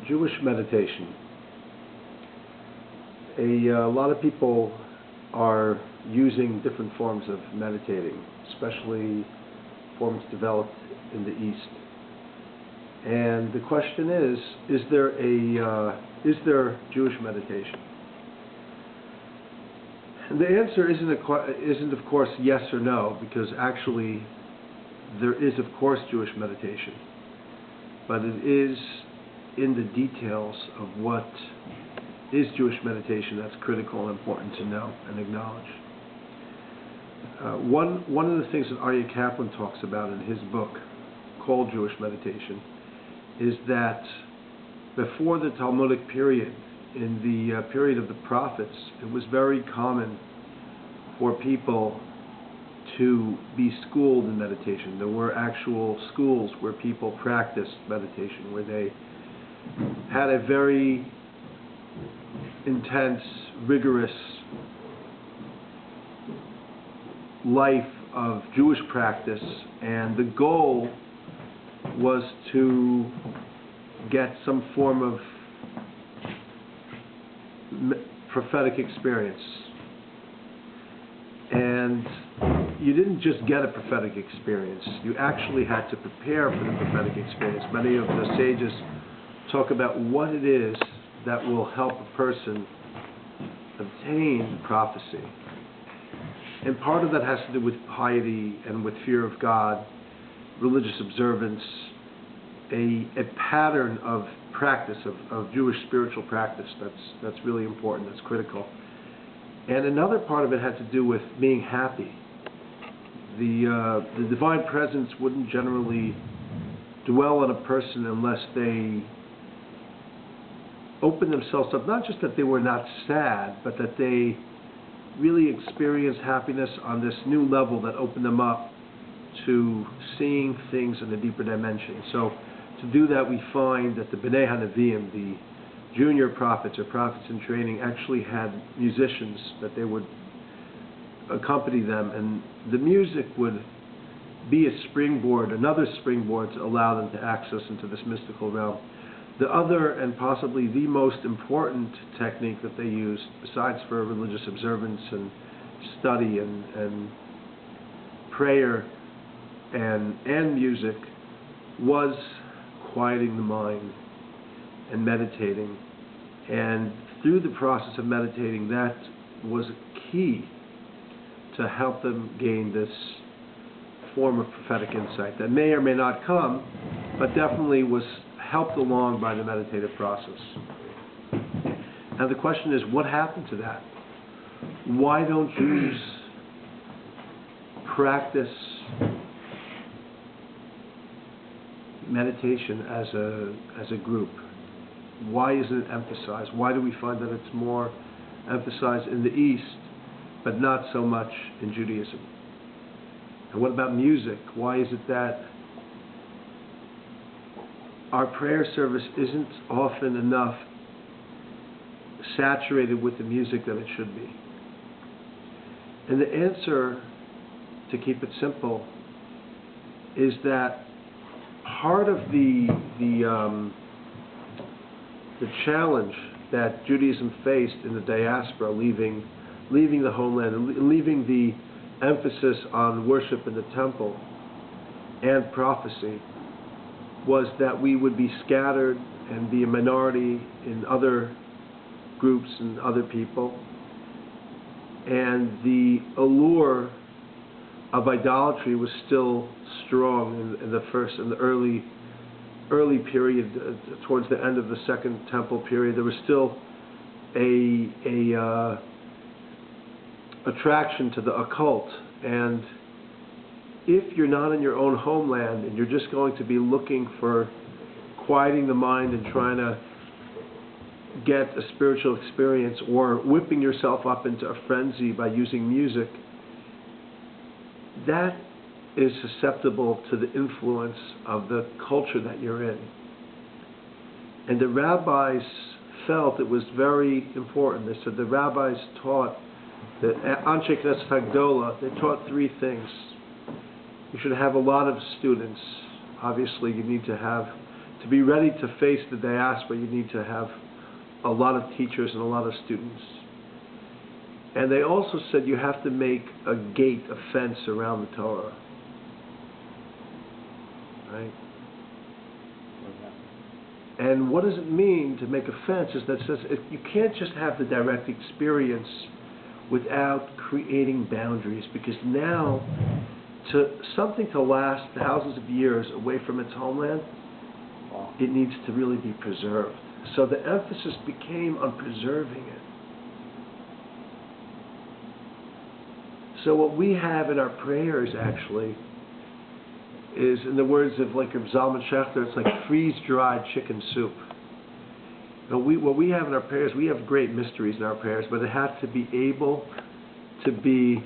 Jewish meditation. A lot of people are using different forms of meditating, especially forms developed in the East. And the question is there Jewish meditation? And the answer isn't of course yes or no, because actually there is of course Jewish meditation, but it is in the details of what is Jewish meditation that's critical and important to know and acknowledge. One of the things that Aryeh Kaplan talks about in his book called Jewish Meditation is that before the Talmudic period, in the period of the prophets, it was very common for people to be schooled in meditation. There were actual schools where people practiced meditation, where they had a very intense, rigorous life of Jewish practice, and the goal was to get some form of prophetic experience. And you didn't just get a prophetic experience, you actually had to prepare for the prophetic experience. Many of the sages talk about what it is that will help a person obtain prophecy. And part of that has to do with piety and with fear of God, religious observance, a pattern of practice, of Jewish spiritual practice that's really important, that's critical. And another part of it had to do with being happy. The divine presence wouldn't generally dwell on a person unless they opened themselves up, not just that they were not sad, but that they really experienced happiness on this new level that opened them up to seeing things in a deeper dimension. So to do that, we find that the Bnei HaNeviim, the junior prophets or prophets in training, actually had musicians that they would accompany them, and the music would be a springboard, another springboard to allow them to access into this mystical realm. The other, and possibly the most important technique that they used, besides for religious observance and study and prayer and music, was quieting the mind and meditating. And through the process of meditating, that was key to help them gain this form of prophetic insight that may or may not come, but definitely was helped along by the meditative process. Now the question is, what happened to that? Why don't Jews practice meditation as a group? Why isn't it emphasized? Why do we find that it's more emphasized in the East, but not so much in Judaism? And what about music? Why is it that our prayer service isn't often enough saturated with the music that it should be? And the answer, to keep it simple, is that part of the challenge that Judaism faced in the diaspora, leaving the homeland, and leaving the emphasis on worship in the temple and prophecy, was that we would be scattered and be a minority in other groups and other people. And the allure of idolatry was still strong in the early period, towards the end of the Second Temple period. There was still a attraction to the occult. And if you're not in your own homeland and you're just going to be looking for quieting the mind and trying to get a spiritual experience, or whipping yourself up into a frenzy by using music, that is susceptible to the influence of the culture that you're in. And the rabbis felt it was very important. They said the rabbis taught, the Anshe Knesset Hagdola, they taught three things. You should have a lot of students. Obviously, you need to to be ready to face the diaspora, you need to have a lot of teachers and a lot of students. And they also said you have to make a gate, a fence around the Torah. Right? And what does it mean to make a fence? Is that says you can't just have the direct experience without creating boundaries, because now something to last thousands of years away from its homeland, it needs to really be preserved. So the emphasis became on preserving it. So what we have in our prayers actually is, in the words of like Zalman Schachter, it's like freeze-dried chicken soup. What we have in our prayers, we have great mysteries in our prayers, but it has to be able to be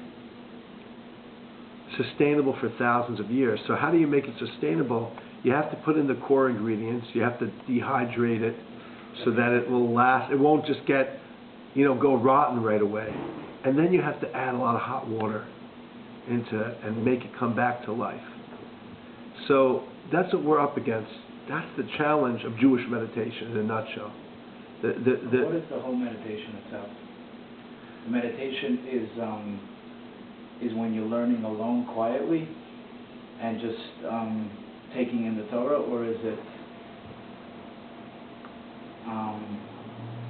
sustainable for thousands of years. So how do you make it sustainable? You have to put in the core ingredients. You have to dehydrate it so that it will last. It won't just get, go rotten right away. And then you have to add a lot of hot water into it and make it come back to life. So that's what we're up against. That's the challenge of Jewish meditation in a nutshell. What is the whole meditation itself? The meditation is when you're learning alone quietly and just taking in the Torah, or is it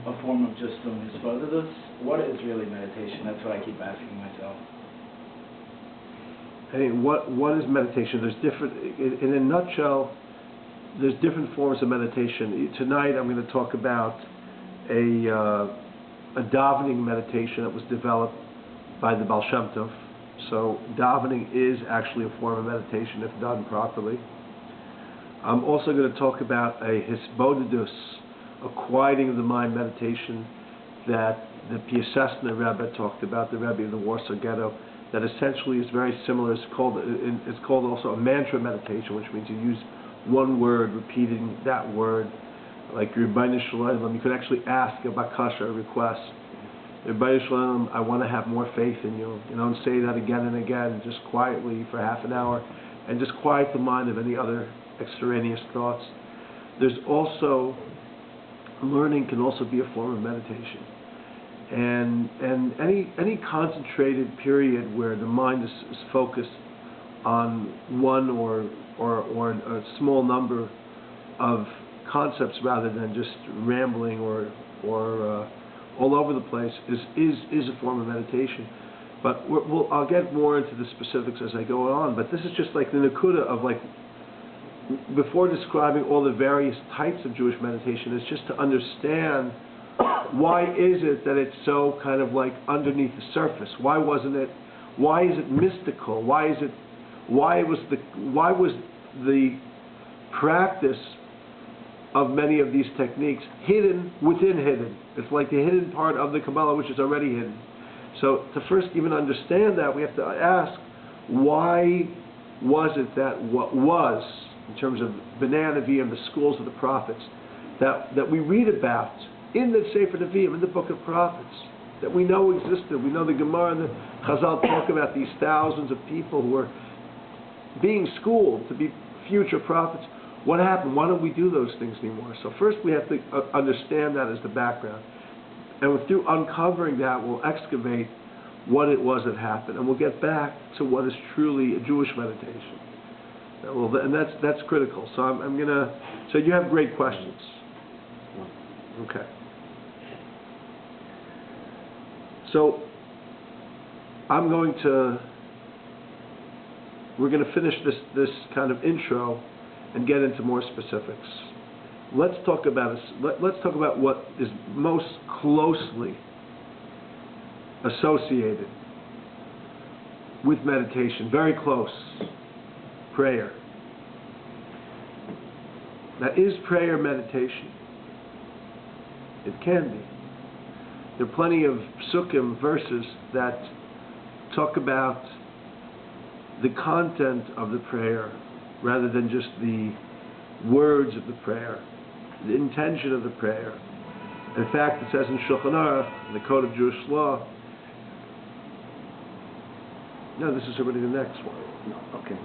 a form of just doing hisbodedus? What is really meditation? That's what I keep asking myself. I mean, what is meditation? There's different, in a nutshell, there's different forms of meditation. Tonight I'm going to talk about a davening meditation that was developed by the Baal Shem Tov. So davening is actually a form of meditation if done properly. I'm also going to talk about a hisbodedus, a quieting of the mind meditation that the Piaseczna Rabbi talked about, the Rabbi of the Warsaw Ghetto, that essentially is very similar. It's called also a mantra meditation, which means you use one word, repeating that word, like Rabbi Shalom. You could actually ask a bakasha, a request. Rabbi Shalom, I want to have more faith in you. And say that again and again, just quietly for half an hour, and just quiet the mind of any other extraneous thoughts. There's also, learning can also be a form of meditation. And any concentrated period where the mind is focused on one or a small number of concepts rather than just rambling or all over the place is a form of meditation. But I'll get more into the specifics as I go on. But this is just like the nakuda of like, before describing all the various types of Jewish meditation, is just to understand why is it that it's so kind of like underneath the surface? Why is it mystical? Why was the practice of many of these techniques hidden within hidden? It's like the hidden part of the Kabbalah which is already hidden. So to first even understand that, we have to ask, why was it that what was, in terms of Bnei Nevi'im, the schools of the prophets, that we read about in the Sefer Nevi'im, in the Book of Prophets, that we know existed. We know the Gemara and the Chazal talk about these thousands of people who are being schooled to be future prophets. What happened? Why don't we do those things anymore? So first we have to understand that as the background. And through uncovering that, we'll excavate what it was that happened. And we'll get back to what is truly a Jewish meditation. And that's critical. So so you have great questions. Okay. So we're going to finish this kind of intro and get into more specifics. Let's talk about what is most closely associated with meditation, very close. Prayer. Now, is prayer meditation? It can be. There are plenty of psukim, verses, that talk about the content of the prayer rather than just the words of the prayer, the intention of the prayer. In fact, it says in Shulchan Aruch, in the Code of Jewish Law, no, this is already the next one. No, okay.